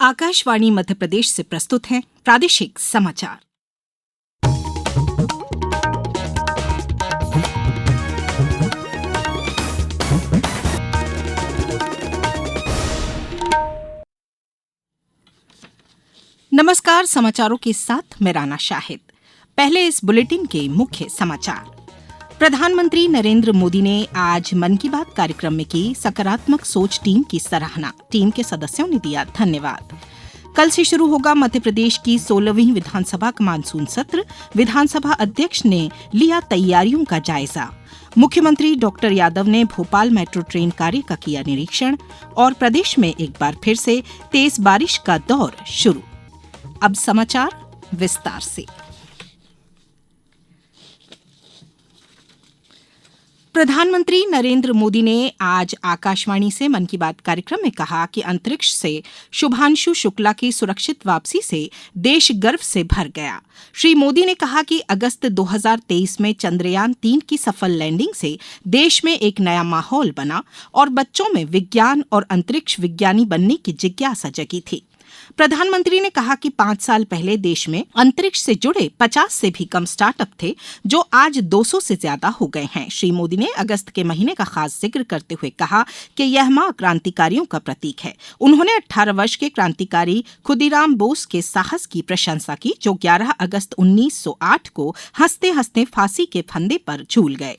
आकाशवाणी मध्य प्रदेश से प्रस्तुत हैं प्रादेशिक समाचार। नमस्कार, समाचारों के साथ मैं राना शाहिद। पहले इस बुलेटिन के मुख्य समाचार। प्रधानमंत्री नरेंद्र मोदी ने आज मन की बात कार्यक्रम में की सकारात्मक सोच टीम की सराहना। टीम के सदस्यों ने दिया धन्यवाद। कल से शुरू होगा मध्य प्रदेश की 16वीं विधानसभा का मानसून सत्र। विधानसभा अध्यक्ष ने लिया तैयारियों का जायजा। मुख्यमंत्री डॉक्टर यादव ने भोपाल मेट्रो ट्रेन कार्य का किया निरीक्षण। और प्रदेश में एक बार फिर से तेज बारिश का दौर शुरू। अब समाचार विस्तार से। प्रधानमंत्री नरेंद्र मोदी ने आज आकाशवाणी से मन की बात कार्यक्रम में कहा कि अंतरिक्ष से शुभांशु शुक्ला की सुरक्षित वापसी से देश गर्व से भर गया। श्री मोदी ने कहा कि अगस्त 2023 में चंद्रयान 3 की सफल लैंडिंग से देश में एक नया माहौल बना और बच्चों में विज्ञान और अंतरिक्ष विज्ञानी बनने की जिज्ञासा जगी थी। प्रधानमंत्री ने कहा कि 5 साल पहले देश में अंतरिक्ष से जुड़े 50 से भी कम स्टार्टअप थे, जो आज 200 से ज्यादा हो गए हैं। श्री मोदी ने अगस्त के महीने का खास जिक्र करते हुए कहा कि यह माह क्रांतिकारियों का प्रतीक है। उन्होंने 18 वर्ष के क्रांतिकारी खुदीराम बोस के साहस की प्रशंसा की, जो 11 अगस्त 1908 को हंसते हंसते फांसी के फंदे पर झूल गए।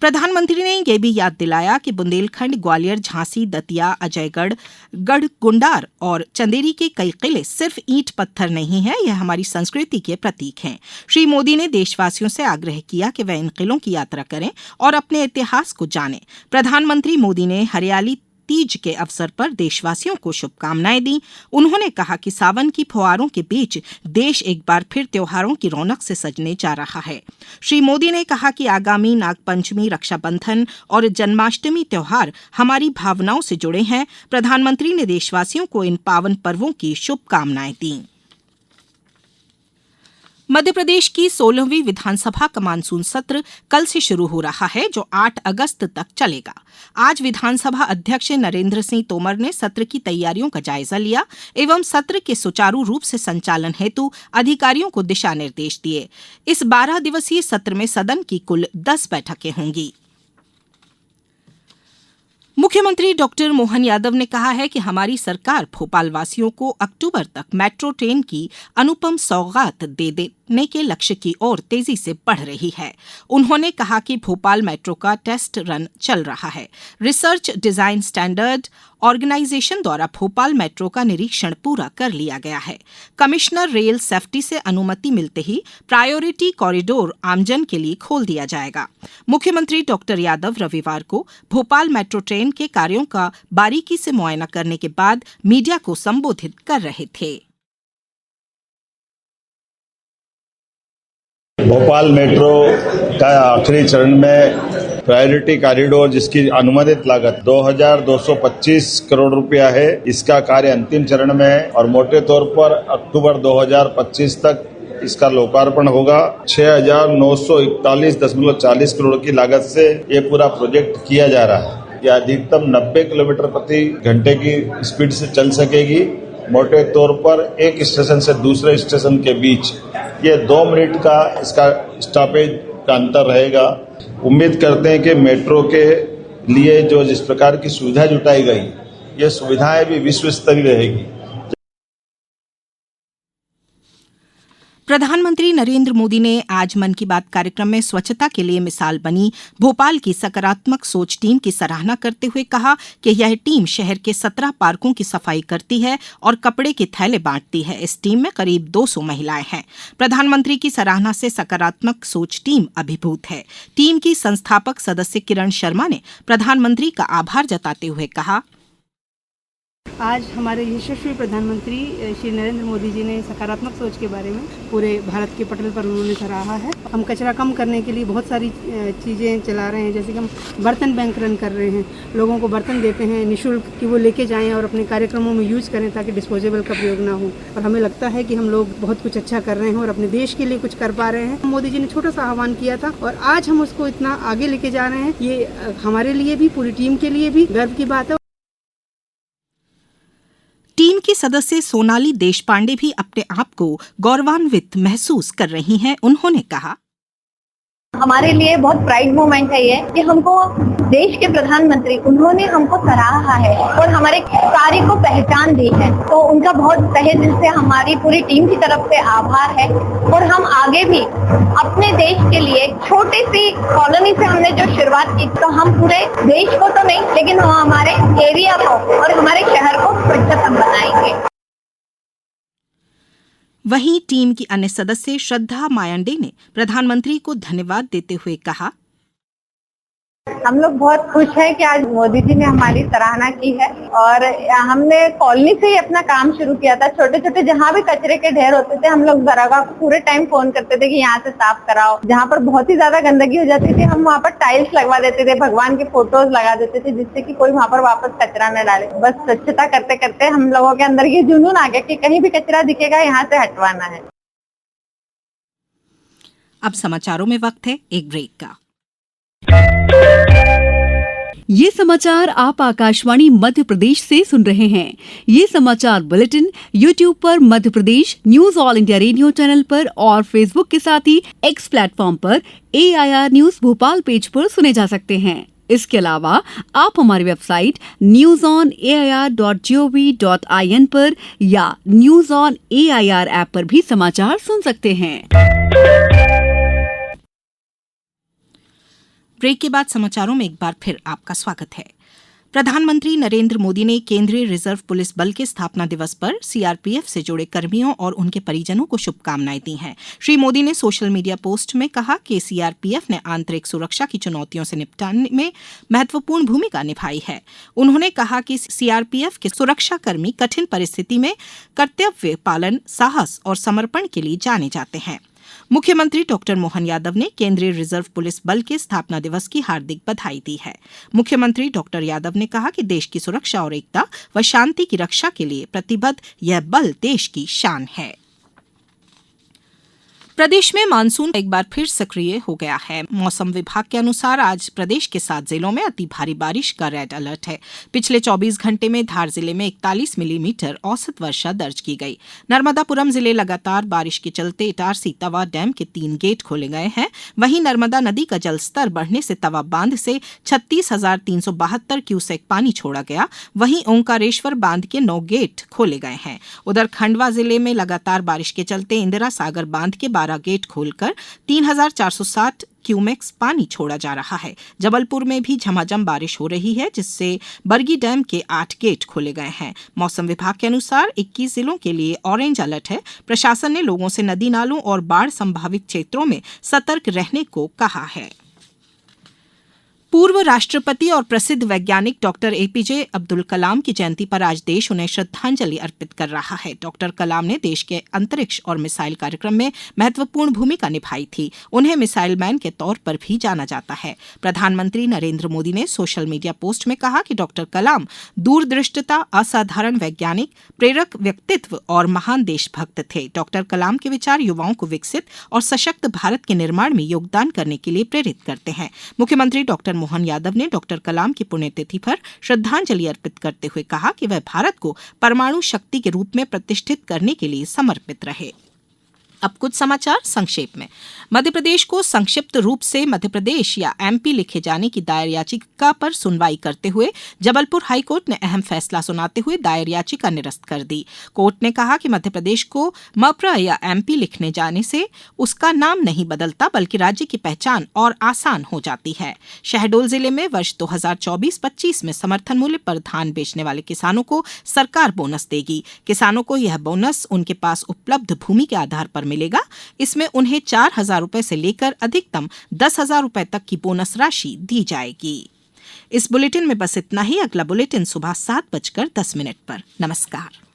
प्रधानमंत्री ने यह भी याद दिलाया कि बुंदेलखंड, ग्वालियर, झांसी, दतिया, अजयगढ़, गढ़गुंडार और चंदेरी के कई किले सिर्फ ईंट पत्थर नहीं है, यह हमारी संस्कृति के प्रतीक हैं। श्री मोदी ने देशवासियों से आग्रह किया कि वे इन किलों की यात्रा करें और अपने इतिहास को जानें। प्रधानमंत्री मोदी ने हरियाली तीज के अवसर पर देशवासियों को शुभकामनाएं दी। उन्होंने कहा कि सावन की फुहारों के बीच देश एक बार फिर त्योहारों की रौनक से सजने जा रहा है। श्री मोदी ने कहा कि आगामी नागपंचमी, रक्षाबंधन और जन्माष्टमी त्योहार हमारी भावनाओं से जुड़े हैं। प्रधानमंत्री ने देशवासियों को इन पावन पर्वों की शुभकामनाएं दी। मध्य प्रदेश की 16वीं विधानसभा का मानसून सत्र कल से शुरू हो रहा है, जो 8 अगस्त तक चलेगा। आज विधानसभा अध्यक्ष नरेंद्र सिंह तोमर ने सत्र की तैयारियों का जायजा लिया एवं सत्र के सुचारू रूप से संचालन हेतु अधिकारियों को दिशा निर्देश दिए। इस 12 दिवसीय सत्र में सदन की कुल 10 बैठकें होंगी। मुख्यमंत्री डॉक्टर मोहन यादव ने कहा है कि हमारी सरकार भोपाल वासियों को अक्टूबर तक मेट्रो ट्रेन की अनुपम सौगात दे देने के लक्ष्य की ओर तेजी से बढ़ रही है। उन्होंने कहा कि भोपाल मेट्रो का टेस्ट रन चल रहा है। रिसर्च डिजाइन स्टैंडर्ड ऑर्गेनाइजेशन द्वारा भोपाल मेट्रो का निरीक्षण पूरा कर लिया गया है। कमिश्नर रेल सेफ्टी से अनुमति मिलते ही प्रायोरिटी कॉरिडोर आमजन के लिए खोल दिया जाएगा। मुख्यमंत्री डॉक्टर यादव रविवार को भोपाल मेट्रो ट्रेन के कार्यों का बारीकी से मुआयना करने के बाद मीडिया को संबोधित कर रहे थे। भोपाल मेट्रो का आखिरी चरण में प्रायोरिटी कॉरिडोर, जिसकी अनुमानित लागत 2225 करोड़ रुपया है, इसका कार्य अंतिम चरण में है और मोटे तौर पर अक्टूबर 2025 तक इसका लोकार्पण होगा। 6941.40 करोड़ की लागत से ये पूरा प्रोजेक्ट किया जा रहा है। यह अधिकतम 90 किलोमीटर प्रति घंटे की स्पीड से चल सकेगी। मोटे तौर पर एक स्टेशन से दूसरे स्टेशन के बीच ये 2 मिनट का इसका स्टॉपेज का अंतर रहेगा। उम्मीद करते हैं कि मेट्रो के लिए जो जिस प्रकार की सुविधा जुटाई गई, ये सुविधाएं भी विश्व स्तरीय रहेगी। प्रधानमंत्री नरेंद्र मोदी ने आज मन की बात कार्यक्रम में स्वच्छता के लिए मिसाल बनी भोपाल की सकारात्मक सोच टीम की सराहना करते हुए कहा कि यह टीम शहर के 17 पार्कों की सफाई करती है और कपड़े के थैले बांटती है। इस टीम में करीब 200 महिलाएं हैं। प्रधानमंत्री की सराहना से सकारात्मक सोच टीम अभिभूत है। टीम की संस्थापक सदस्य किरण शर्मा ने प्रधानमंत्री का आभार जताते हुए कहा, आज हमारे यशस्वी प्रधानमंत्री श्री नरेंद्र मोदी जी ने सकारात्मक सोच के बारे में पूरे भारत के पटल पर उन्होंने सराहा है। हम कचरा कम करने के लिए बहुत सारी चीज़ें चला रहे हैं, जैसे कि हम बर्तन बैंक रन कर रहे हैं। लोगों को बर्तन देते हैं निःशुल्क कि वो लेके जाएं और अपने कार्यक्रमों में यूज़ करें ताकि डिस्पोजेबल का प्रयोग ना हो। और हमें लगता है कि हम लोग बहुत कुछ अच्छा कर रहे हैं और अपने देश के लिए कुछ कर पा रहे हैं। मोदी जी ने छोटा सा आह्वान किया था और आज हम उसको इतना आगे लेके जा रहे हैं, ये हमारे लिए भी, पूरी टीम के लिए भी गर्व की बात है। टीम की सदस्य सोनाली देशपांडे भी अपने आप को गौरवान्वित महसूस कर रही हैं। उन्होंने कहा, हमारे लिए बहुत प्राइड मोमेंट है ये कि हमको देश के प्रधानमंत्री उन्होंने हमको सराहा है और हमारे कार्य को पहचान दी है, तो उनका बहुत तहे दिल से हमारी पूरी टीम की तरफ से आभार है। और हम आगे भी अपने देश के लिए छोटी सी कॉलोनी से हमने जो शुरुआत की, तो हम पूरे देश को तो नहीं लेकिन हमारे एरिया को और हमारे शहर को स्वच्छ बनाएंगे। वहीं टीम की अन्य सदस्य श्रद्धा मायांडे ने प्रधानमंत्री को धन्यवाद देते हुए कहा, हम लोग बहुत खुश हैं कि आज मोदी जी ने हमारी सराहना की है और हमने कॉलोनी से ही अपना काम शुरू किया था। छोटे छोटे जहाँ भी कचरे के ढेर होते थे, हम लोग दरोगा को पूरे टाइम फोन करते थे कि यहाँ से साफ कराओ। जहाँ पर बहुत ही ज्यादा गंदगी हो जाती थी, हम वहाँ पर टाइल्स लगवा देते थे, भगवान के फोटोज लगा देते थे, जिससे कि कोई वहाँ पर वापस कचरा न डाले। बस स्वच्छता करते करते हम लोगों के अंदर ये जुनून आ गया कि कहीं भी कचरा दिखेगा यहाँ से हटवाना है। अब समाचारों में वक्त है एक ब्रेक का। ये समाचार आप आकाशवाणी मध्य प्रदेश से सुन रहे हैं। ये समाचार बुलेटिन YouTube पर Madhya Pradesh news all India radio channel पर और फेसबुक के साथ ही X प्लेटफॉर्म पर AIR न्यूज भोपाल पेज पर सुने जा सकते हैं। इसके अलावा आप हमारी वेबसाइट newsonair.gov.in पर या न्यूज ऑन AIR ऐप पर भी समाचार सुन सकते हैं। ब्रेक के बाद समाचारों में एक बार फिर आपका स्वागत है। प्रधानमंत्री नरेंद्र मोदी ने केंद्रीय रिजर्व पुलिस बल के स्थापना दिवस पर सीआरपीएफ से जुड़े कर्मियों और उनके परिजनों को शुभकामनाएं दी हैं। श्री मोदी ने सोशल मीडिया पोस्ट में कहा कि सीआरपीएफ ने आंतरिक सुरक्षा की चुनौतियों से निपटने में महत्वपूर्ण भूमिका निभाई है। उन्होंने कहा कि सीआरपीएफ के सुरक्षाकर्मी कठिन परिस्थिति में कर्तव्य पालन, साहस और समर्पण के लिए जाने जाते हैं। मुख्यमंत्री डॉक्टर मोहन यादव ने केंद्रीय रिजर्व पुलिस बल के स्थापना दिवस की हार्दिक बधाई दी है। मुख्यमंत्री डॉक्टर यादव ने कहा कि देश की सुरक्षा और एकता व शांति की रक्षा के लिए प्रतिबद्ध यह बल देश की शान है। प्रदेश में मानसून एक बार फिर सक्रिय हो गया है। मौसम विभाग के अनुसार आज प्रदेश के 7 जिलों में अति भारी बारिश का रेड अलर्ट है। पिछले 24 घंटे में धार जिले में 41 मिलीमीटर औसत वर्षा दर्ज की गई। नर्मदापुरम जिले लगातार बारिश के चलते इटारसी तवा डैम के 3 गेट खोले गए हैं। वहीं नर्मदा नदी का जलस्तर बढ़ने से तवा बांध से 36,372 क्यूसेक पानी छोड़ा गया। वहीं ओंकारेश्वर बांध के 9 गेट खोले गए हैं। उधर खंडवा जिले में लगातार बारिश के चलते इंदिरा सागर बांध के 12 गेट खोलकर 3,460 क्यूमेक्स पानी छोड़ा जा रहा है। जबलपुर में भी झमाझम बारिश हो रही है, जिससे बरगी डैम के 8 गेट खोले गए हैं। मौसम विभाग के अनुसार 21 जिलों के लिए ऑरेंज अलर्ट है। प्रशासन ने लोगों से नदी नालों और बाढ़ संभावित क्षेत्रों में सतर्क रहने को कहा है। पूर्व राष्ट्रपति और प्रसिद्ध वैज्ञानिक डॉक्टर एपीजे अब्दुल कलाम की जयंती पर आज देश उन्हें श्रद्धांजलि अर्पित कर रहा है। डॉक्टर कलाम ने देश के अंतरिक्ष और मिसाइल कार्यक्रम में महत्वपूर्ण भूमिका निभाई थी। उन्हें मिसाइल मैन के तौर पर भी जाना जाता है। प्रधानमंत्री नरेंद्र मोदी ने सोशल मीडिया पोस्ट में कहा कि डॉक्टर कलाम दूरदृष्टता, असाधारण वैज्ञानिक, प्रेरक व्यक्तित्व और महान देशभक्त थे। डॉक्टर कलाम के विचार युवाओं को विकसित और सशक्त भारत के निर्माण में योगदान करने के लिए प्रेरित करते हैं। मुख्यमंत्री डॉक्टर मोहन यादव ने डॉक्टर कलाम की पुण्यतिथि पर श्रद्धांजलि अर्पित करते हुए कहा कि वह भारत को परमाणु शक्ति के रूप में प्रतिष्ठित करने के लिए समर्पित रहे। अब कुछ समाचार संक्षेप में। मध्य प्रदेश को संक्षिप्त रूप से मध्य प्रदेश या एमपी लिखे जाने की दायर याचिका पर सुनवाई करते हुए जबलपुर हाईकोर्ट ने अहम फैसला सुनाते हुए दायर याचिका निरस्त कर दी। कोर्ट ने कहा कि मध्य प्रदेश को मप्र या एमपी लिखने जाने से उसका नाम नहीं बदलता, बल्कि राज्य की पहचान और आसान हो जाती है। शहडोल जिले में वर्ष 2024-25 में समर्थन मूल्य पर धान बेचने वाले किसानों को सरकार बोनस देगी। किसानों को यह बोनस उनके पास उपलब्ध भूमि के आधार पर मिलेगा। इसमें उन्हें 4,000 रुपए से लेकर अधिकतम 10,000 रुपए तक की बोनस राशि दी जाएगी। इस बुलेटिन में बस इतना ही। अगला बुलेटिन सुबह 7:10 पर। नमस्कार।